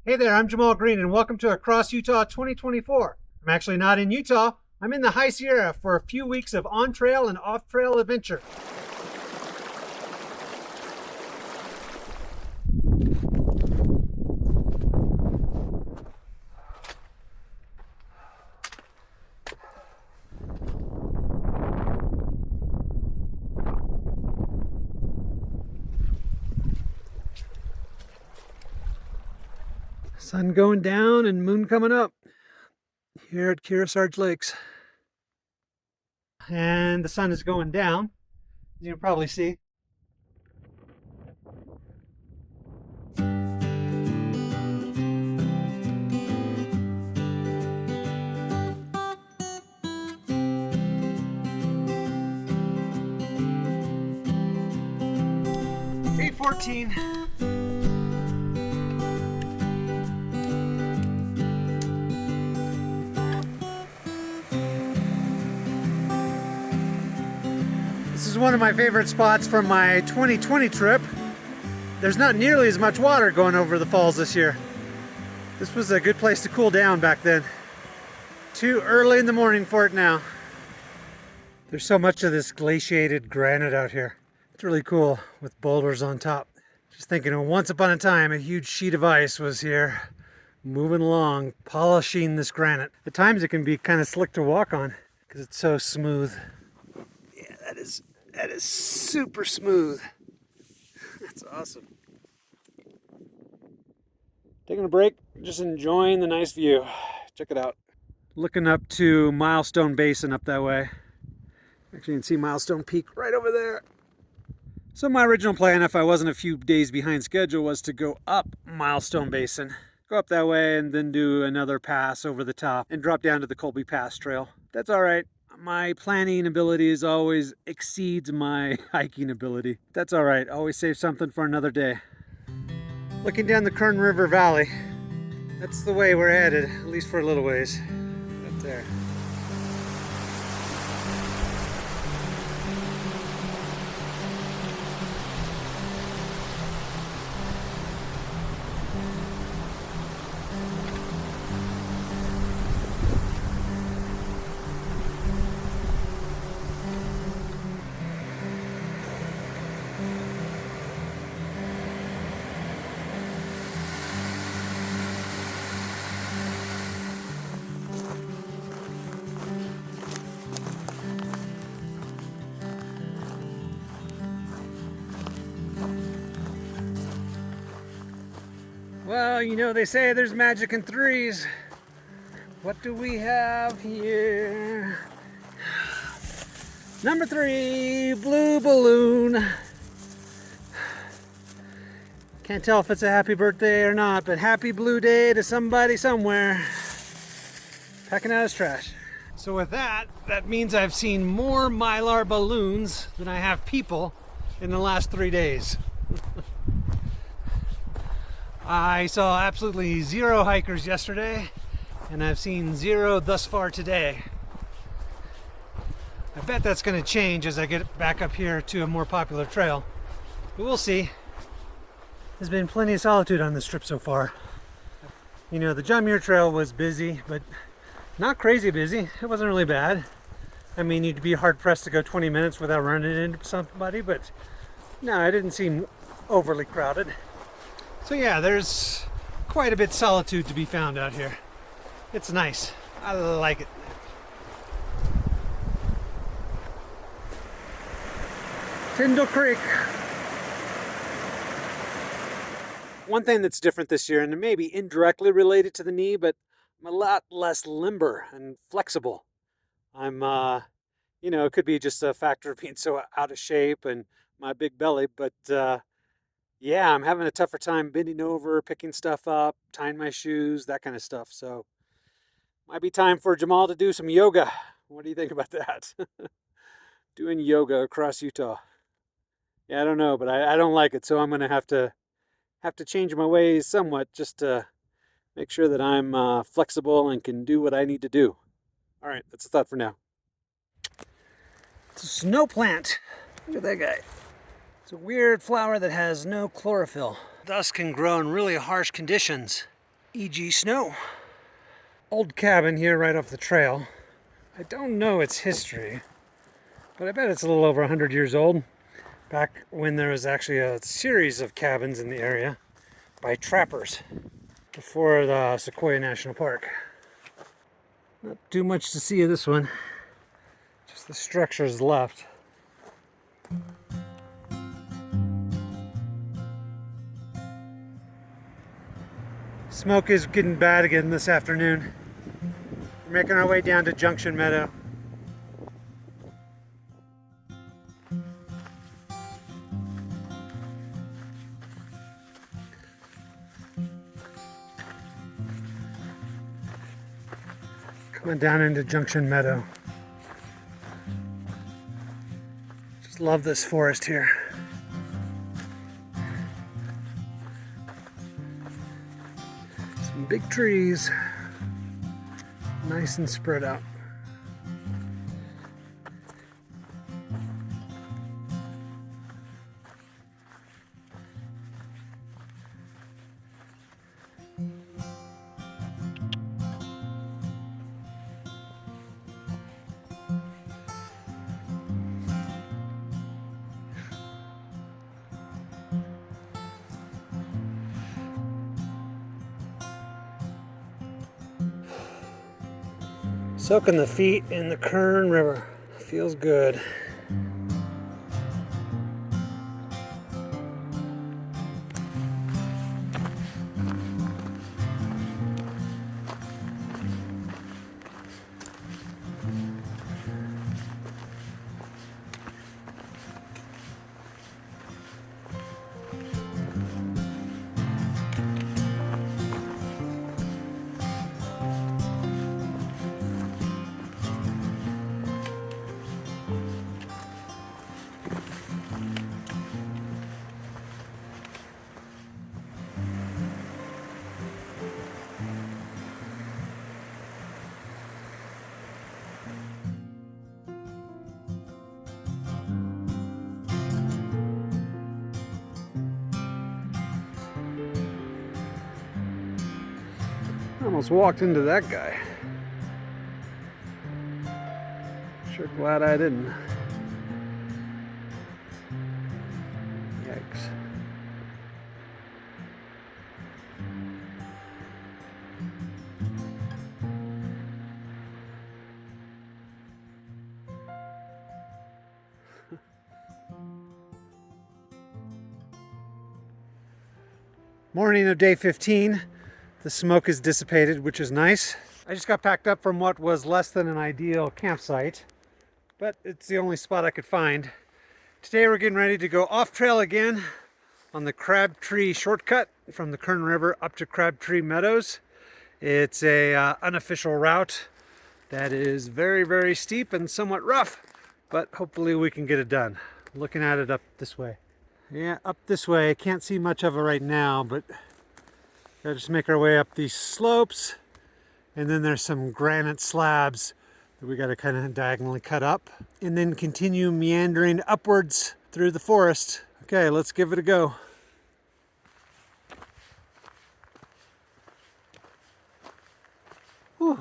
Hey there, I'm Jamal Green and welcome to Across Utah 2024. I'm actually not in Utah. I'm in the High Sierra for a few weeks of on-trail and off-trail adventure. Sun going down and moon coming up here at Cottonwood Lakes. And the sun is going down, as you can probably see. $8:14. This is one of my favorite spots from my 2020 trip. There's not nearly as much water going over the falls this year. This was a good place to cool down back then. Too early in the morning for it now. There's so much of this glaciated granite out here. It's really cool with boulders on top. Just thinking, once upon a time, a huge sheet of ice was here, moving along, polishing this granite. At times it can be kind of slick to walk on because it's so smooth. Yeah, that is super smooth. That's awesome. Taking a break, just enjoying the nice view. Check it out. Looking up to Milestone Basin up that way. Actually, you can see Milestone Peak right over there. So my original plan, if I wasn't a few days behind schedule, was to go up Milestone Basin. Go up that way and then do another pass over the top and drop down to the Colby Pass Trail. That's all right. My planning abilities always exceeds my hiking ability. That's all right. Always save something for another day. Looking down the Kern River Valley. That's the way we're headed, at least for a little ways. Right there. Well, you know, they say there's magic in threes. What do we have here? Number 3, blue balloon. Can't tell if it's a happy birthday or not, but happy blue day to somebody somewhere. Packing out his trash. So with that means I've seen more Mylar balloons than I have people in the last 3 days. I saw absolutely 0 hikers yesterday, and I've seen 0 thus far today. I bet that's going to change as I get back up here to a more popular trail, but we'll see. There's been plenty of solitude on this trip so far. You know, the John Muir Trail was busy, but not crazy busy. It wasn't really bad. I mean, you'd be hard pressed to go 20 minutes without running into somebody, but no, it didn't seem overly crowded. So yeah, there's quite a bit of solitude to be found out here. It's nice. I like it. Tyndall Creek. One thing that's different this year, and it may be indirectly related to the knee, but I'm a lot less limber and flexible. I'm, you know, it could be just a factor of being so out of shape and my big belly, but yeah, I'm having a tougher time bending over, picking stuff up, tying my shoes, that kind of stuff. So might be time for Jamal to do some yoga. What do you think about that? Doing yoga across Utah. Yeah, I don't know, but I don't like it, so I'm going to have to change my ways somewhat just to make sure that I'm flexible and can do what I need to do. All right, that's a thought for now. It's a snow plant. Look at that guy. It's a weird flower that has no chlorophyll, thus can grow in really harsh conditions. E.g. snow. Old cabin here right off the trail. I don't know its history, but I bet it's a little over 100 years old. Back when there was actually a series of cabins in the area by trappers before the Sequoia National Park. Not too much to see of this one, just the structures left. Smoke is getting bad again this afternoon. We're making our way down to Junction Meadow. Coming down into Junction Meadow. Just love this forest here. Some big trees, nice and spread out. Soaking the feet in the Kern River. Feels good. Almost walked into that guy. Sure glad I didn't. Yikes. Morning of day 15. The smoke is dissipated, which is nice. I just got packed up from what was less than an ideal campsite, but it's the only spot I could find. Today we're getting ready to go off trail again on the Crabtree Shortcut from the Kern River up to Crabtree Meadows. It's a unofficial route that is very, very steep and somewhat rough, but hopefully we can get it done. Looking at it up this way. Yeah, up this way. I can't see much of it right now, but gotta just make our way up these slopes, and then there's some granite slabs that we gotta kind of diagonally cut up, and then continue meandering upwards through the forest. Okay, let's give it a go. Whew.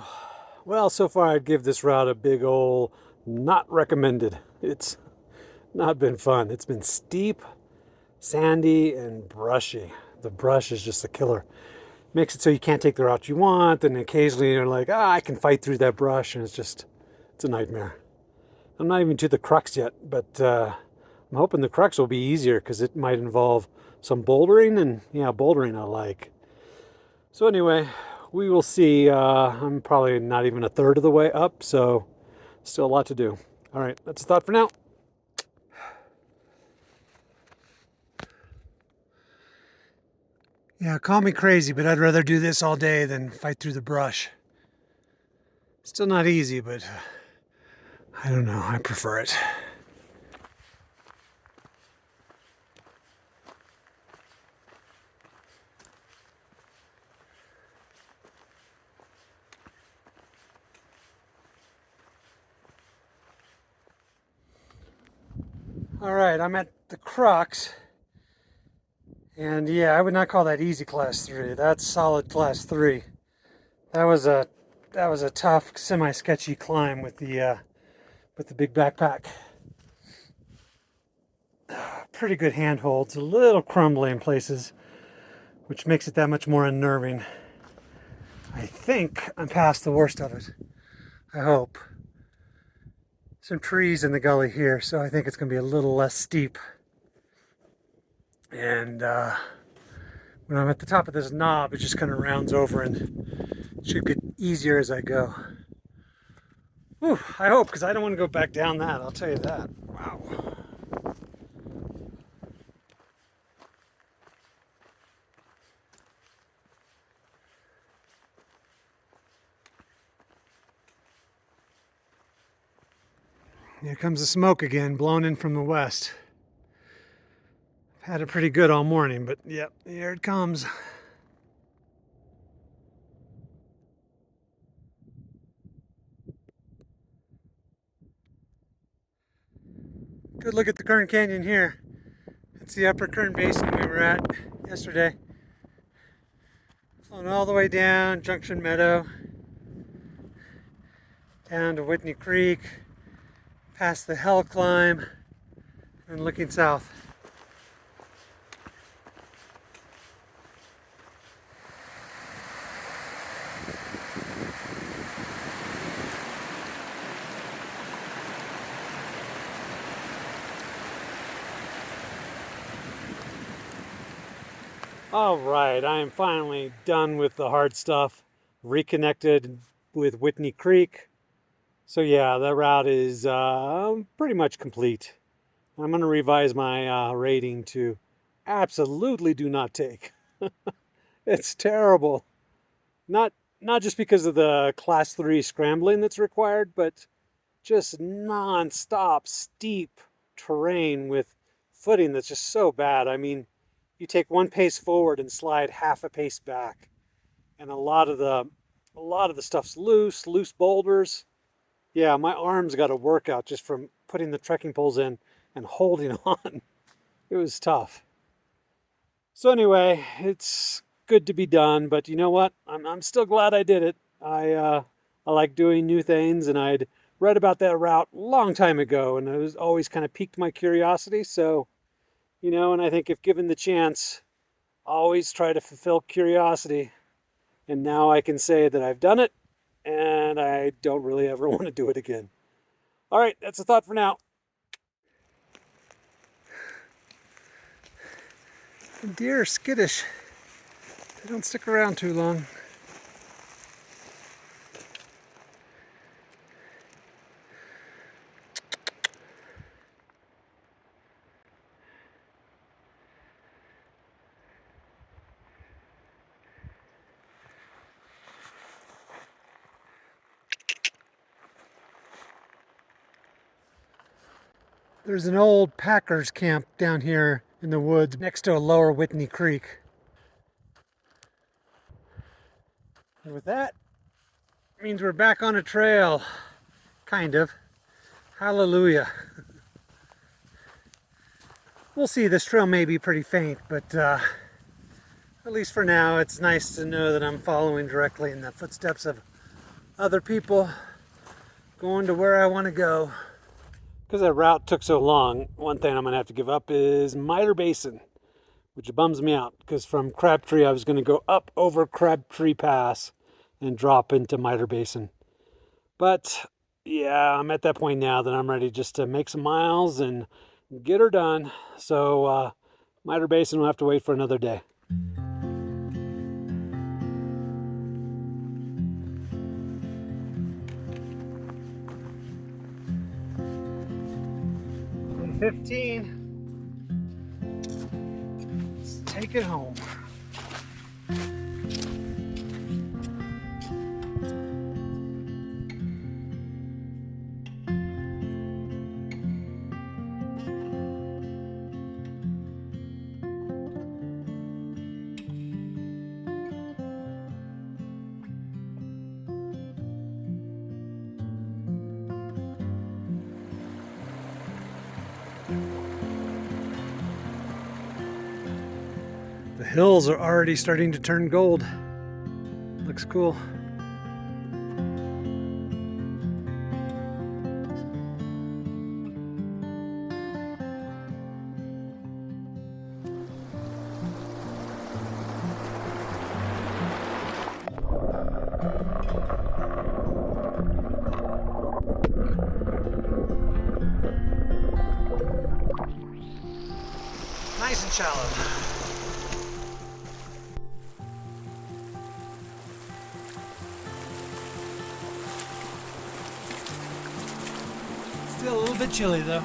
Well, so far I'd give this route a big ol' not recommended. It's not been fun. It's been steep, sandy, and brushy. The brush is just a killer. Makes it so you can't take the route you want, and occasionally you're like, I can fight through that brush, and it's a nightmare. I'm not even to the crux yet, but I'm hoping the crux will be easier because it might involve some bouldering, and yeah, bouldering I like. So anyway, we will see. I'm probably not even a third of the way up, so still a lot to do. All right, that's a thought for now. Yeah, call me crazy, but I'd rather do this all day than fight through the brush. Still not easy, but I don't know, I prefer it. All right, I'm at the crux, And yeah, I would not call that easy class 3. That's solid class 3. That was a tough, semi-sketchy climb with the big backpack. Pretty good handholds, a little crumbly in places, which makes it that much more unnerving. I think I'm past the worst of it. I hope. Some trees in the gully here, so I think it's going to be a little less steep. And when I'm at the top of this knob, it just kind of rounds over and it should get easier as I go. Whew, I hope, because I don't want to go back down that, I'll tell you that. Wow. Here comes the smoke again, blown in from the west. Had it pretty good all morning, but yep, here it comes. Good look at the Kern Canyon here. It's the upper Kern Basin we were at yesterday. Flowing all the way down Junction Meadow, down to Whitney Creek, past the Hell Climb, and looking south. All right, I am finally done with the hard stuff, reconnected with Whitney Creek. So yeah, that route is pretty much complete. I'm going to revise my rating to absolutely do not take. It's terrible. Not not just because of the class 3 scrambling that's required, but just non-stop steep terrain with footing that's just so bad. I mean, you take one pace forward and slide half a pace back. And a lot of the stuff's loose boulders. Yeah, my arms got a workout just from putting the trekking poles in and holding on. It was tough. So anyway, it's good to be done, but you know what? I'm still glad I did it. I like doing new things, and I'd read about that route a long time ago, and it was always kind of piqued my curiosity. So, and I think if given the chance, always try to fulfill curiosity. And now I can say that I've done it, and I don't really ever want to do it again. All right, that's a thought for now. The deer are skittish. They don't stick around too long. There's an old packers camp down here in the woods next to a lower Whitney Creek. And with that, it means we're back on a trail. Kind of. Hallelujah. We'll see, this trail may be pretty faint, but at least for now, it's nice to know that I'm following directly in the footsteps of other people going to where I want to go. Because that route took so long, one thing I'm going to have to give up is Miter Basin, which bums me out, because from Crabtree I was going to go up over Crabtree Pass and drop into Miter Basin. But yeah, I'm at that point now that I'm ready just to make some miles and get her done. So Miter Basin will have to wait for another day. 15. Let's take it home. hills are already starting to turn gold. Looks cool. Nice and shallow. Still a little bit chilly though.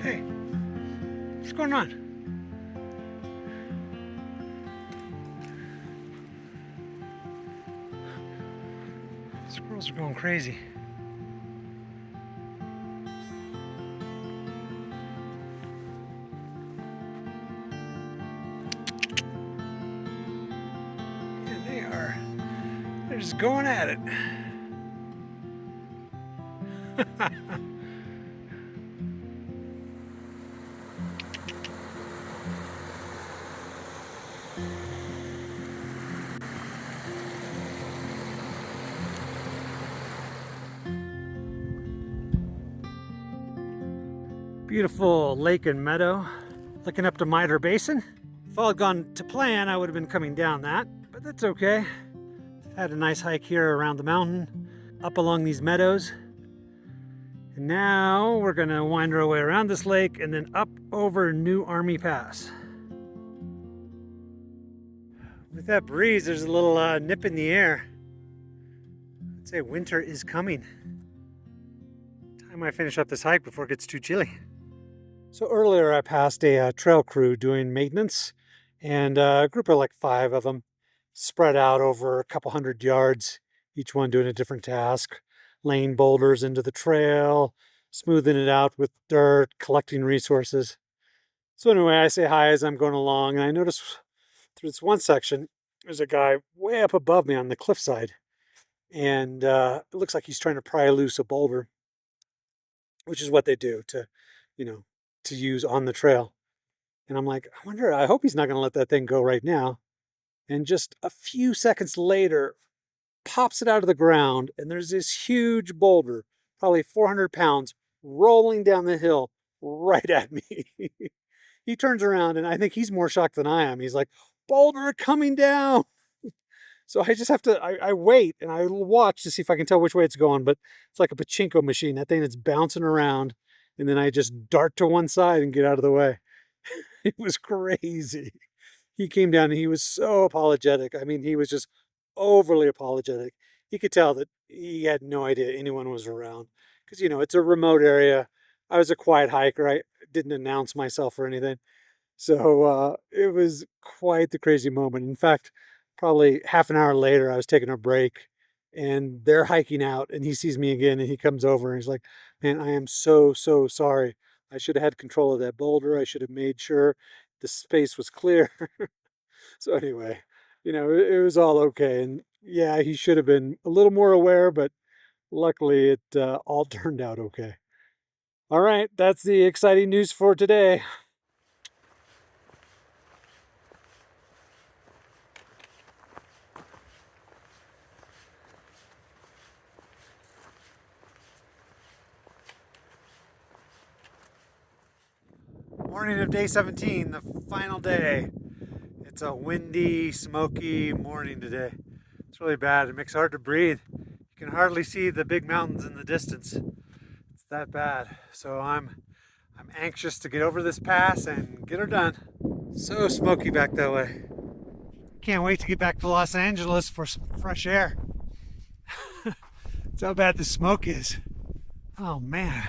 Hey, what's going on? Squirrels are going crazy. And they're just going at it. Beautiful lake and meadow, looking up to Mitre Basin. If all had gone to plan, I would have been coming down that, but that's okay. Had a nice hike here around the mountain, up along these meadows. And now we're gonna wind our way around this lake and then up over New Army Pass. With that breeze, there's a little nip in the air. I'd say winter is coming. Time I finish up this hike before it gets too chilly. So earlier I passed a trail crew doing maintenance, and a group of like 5 of them spread out over a couple hundred yards, each one doing a different task, laying boulders into the trail, smoothing it out with dirt, collecting resources. So anyway, I say hi as I'm going along, and I notice through this one section, there's a guy way up above me on the cliffside, and it looks like he's trying to pry loose a boulder, which is what they do to use on the trail. And I'm like, I hope he's not going to let that thing go right now. And just a few seconds later, pops it out of the ground, and there's this huge boulder, probably 400 pounds, rolling down the hill right at me. He turns around, and I think he's more shocked than I am. He's like, boulder coming down. So I just have to, I wait, and I watch to see if I can tell which way it's going, but it's like a pachinko machine, that thing that's bouncing around. And then I just dart to one side and get out of the way. It was crazy. He came down and he was so apologetic. I mean, he was just overly apologetic. You could tell that he had no idea anyone was around. Because, it's a remote area. I was a quiet hiker. I didn't announce myself or anything. So it was quite the crazy moment. In fact, probably half an hour later, I was taking a break. And they're hiking out, and he sees me again, and he comes over, and he's like, man, I am so, so sorry. I should have had control of that boulder. I should have made sure the space was clear. So anyway, it was all okay. And yeah, he should have been a little more aware, but luckily it all turned out okay. All right, that's the exciting news for today. Morning of day 17, the final day. It's a windy, smoky morning today. It's really bad. It makes it hard to breathe. You can hardly see the big mountains in the distance. It's that bad. So I'm anxious to get over this pass and get her done. So smoky back that way. Can't wait to get back to Los Angeles for some fresh air. That's how bad the smoke is. Oh man.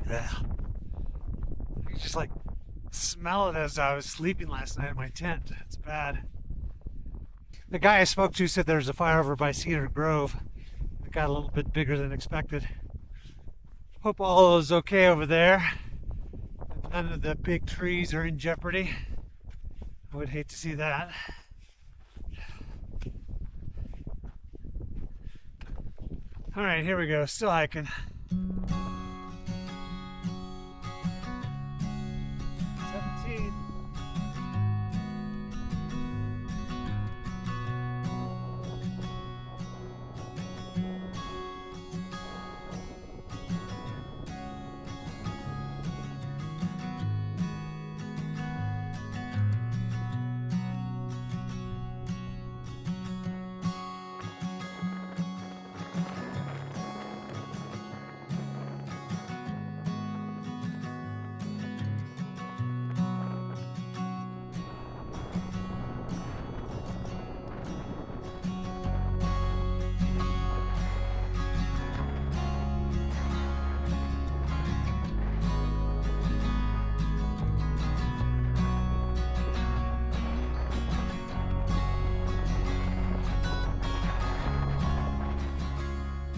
Yeah. I could just like smell it as I was sleeping last night in my tent. It's bad. The guy I spoke to said there's a fire over by Cedar Grove. It got a little bit bigger than expected. Hope all is okay over there. None of the big trees are in jeopardy. I would hate to see that. All right, here we go. Still hiking. 17.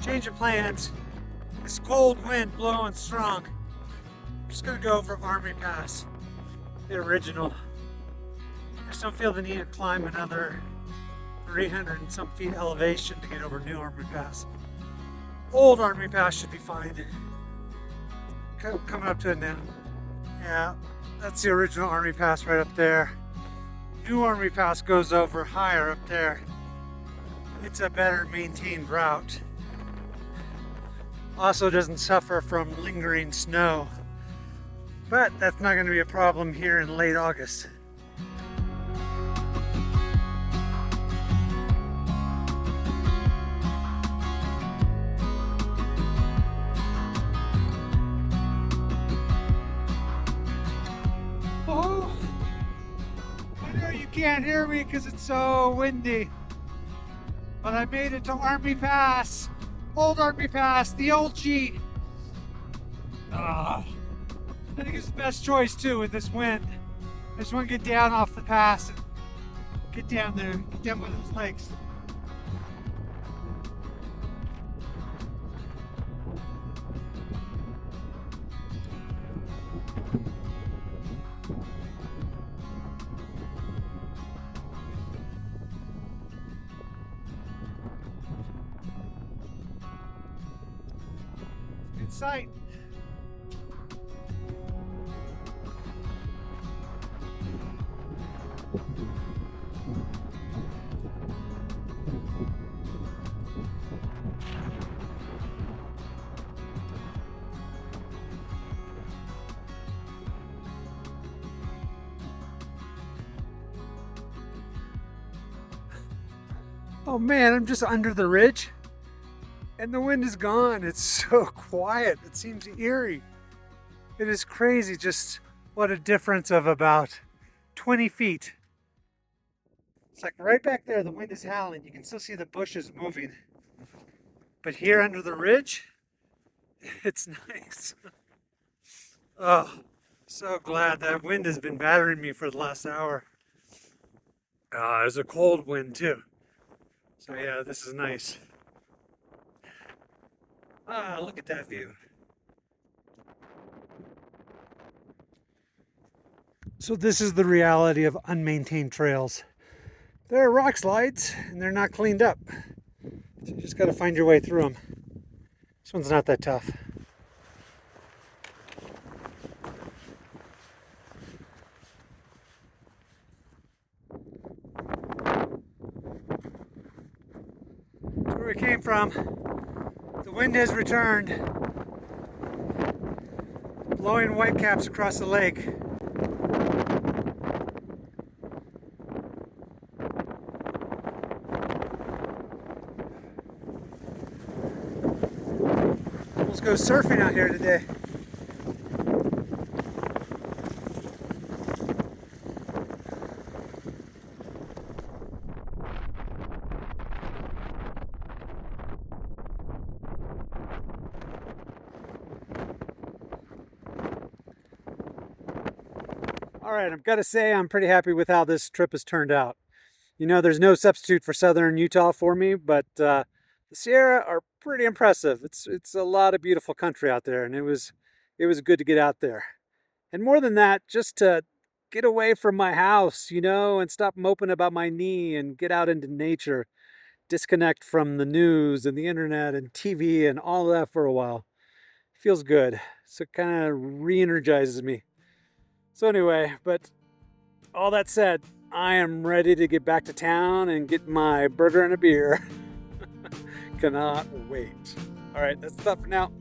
Change of plans. This cold wind blowing strong. I'm just gonna go for Army Pass, the original. I just don't feel the need to climb another 300 and some feet elevation to get over New Army Pass. Old Army Pass should be fine. Coming up to it now. Yeah, that's the original Army Pass right up there. New Army Pass goes over higher up there. It's a better maintained route. Also doesn't suffer from lingering snow, but that's not going to be a problem here in late August. Oh, I know you can't hear me because it's so windy, but I made it to Army Pass. Old Army Pass, the old G. I think it's the best choice too with this wind. I just want to get down off the pass and get down there, get down by those lakes. Good sight. Oh man, I'm just under the ridge and the wind is gone. It's so quiet. It seems eerie. It is crazy just what a difference of about 20 feet. It's like right back there, the wind is howling. You can still see the bushes moving. But here under the ridge, it's nice. Oh, so glad that wind has been battering me for the last hour. There's a cold wind too. So yeah, this is nice. Look at that view. So this is the reality of unmaintained trails. There are rock slides and they're not cleaned up. So you just got to find your way through them. This one's not that tough. That's where we came from. The wind has returned, blowing whitecaps across the lake. Let's go surfing out here today. All right, I've got to say I'm pretty happy with how this trip has turned out. You know, there's no substitute for southern Utah for me, but the Sierra are pretty impressive. It's a lot of beautiful country out there, and it was good to get out there. And more than that, just to get away from my house, and stop moping about my knee and get out into nature, disconnect from the news and the internet and TV and all of that for a while. Feels good. So it kind of re-energizes me. So anyway, but all that said, I am ready to get back to town and get my burger and a beer. Cannot wait. All right, that's stuff for now.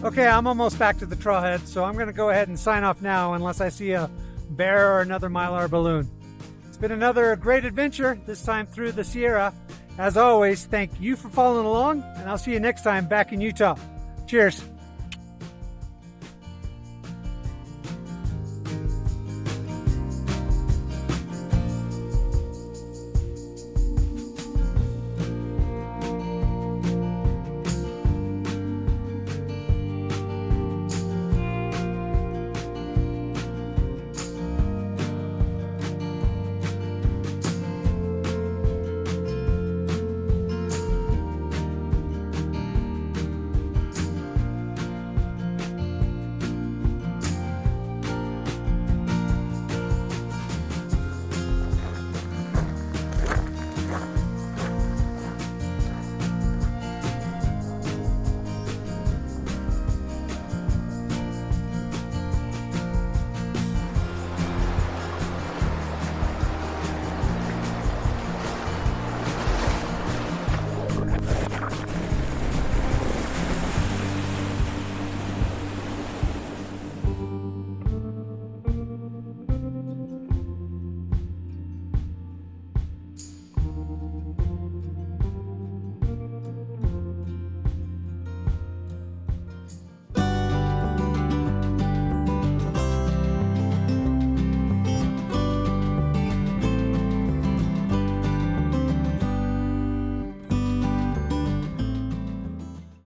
Okay, I'm almost back to the trailhead, so I'm going to go ahead and sign off now unless I see a bear or another Mylar balloon. It's been another great adventure, this time through the Sierra. As always, thank you for following along, and I'll see you next time back in Utah. Cheers.